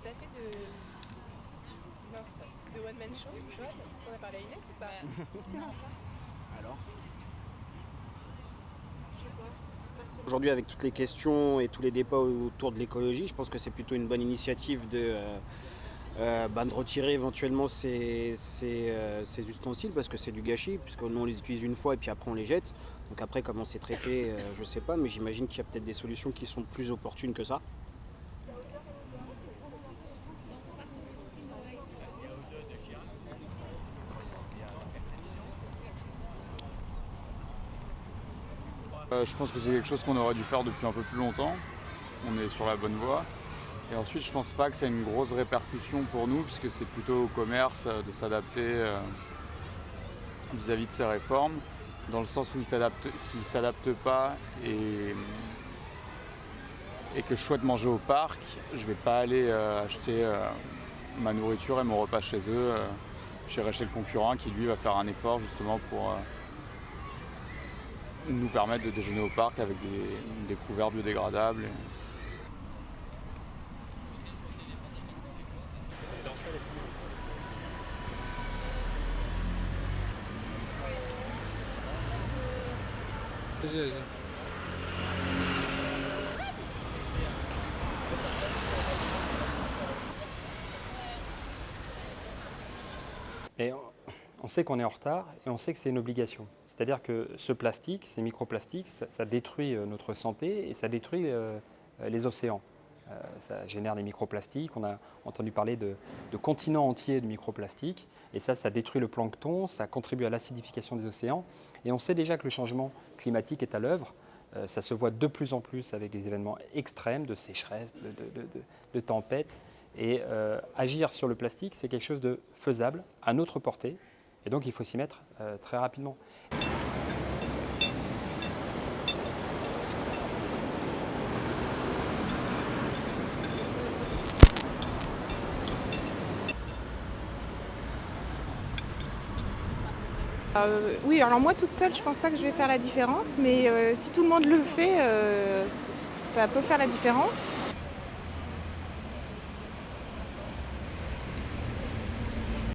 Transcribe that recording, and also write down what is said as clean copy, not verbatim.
t'as fait de One Man Show, Joanne? T'en as parlé à Inès ou pas? Alors aujourd'hui, avec toutes les questions et tous les débats autour de l'écologie, je pense que c'est plutôt une bonne initiative de retirer éventuellement ces ustensiles parce que c'est du gâchis, puisqu'on les utilise une fois et puis après on les jette. Donc après, comment c'est traité, je ne sais pas, mais j'imagine qu'il y a peut-être des solutions qui sont plus opportunes que ça. Je pense que c'est quelque chose qu'on aurait dû faire depuis un peu plus longtemps. On est sur la bonne voie. Et ensuite, je pense pas que ça ait une grosse répercussion pour nous, puisque c'est plutôt au commerce de s'adapter vis-à-vis de ces réformes, dans le sens où s'ils s'adaptent pas et que je souhaite manger au parc, je vais pas aller acheter ma nourriture et mon repas chez eux. J'irai chez le concurrent qui lui va faire un effort justement pour nous permettre de déjeuner au parc avec des couverts biodégradables. Vas-y. Et on sait qu'on est en retard et on sait que c'est une obligation. C'est-à-dire que ce plastique, ces microplastiques, ça détruit notre santé et ça détruit les océans. Ça génère des microplastiques. On a entendu parler de continents entiers de microplastiques. Et ça détruit le plancton, ça contribue à l'acidification des océans. Et on sait déjà que le changement climatique est à l'œuvre. Ça se voit de plus en plus avec des événements extrêmes de sécheresse, de tempêtes. Et agir sur le plastique, c'est quelque chose de faisable, à notre portée. Et donc il faut s'y mettre très rapidement. Oui, alors moi toute seule, je pense pas que je vais faire la différence, mais si tout le monde le fait, ça peut faire la différence.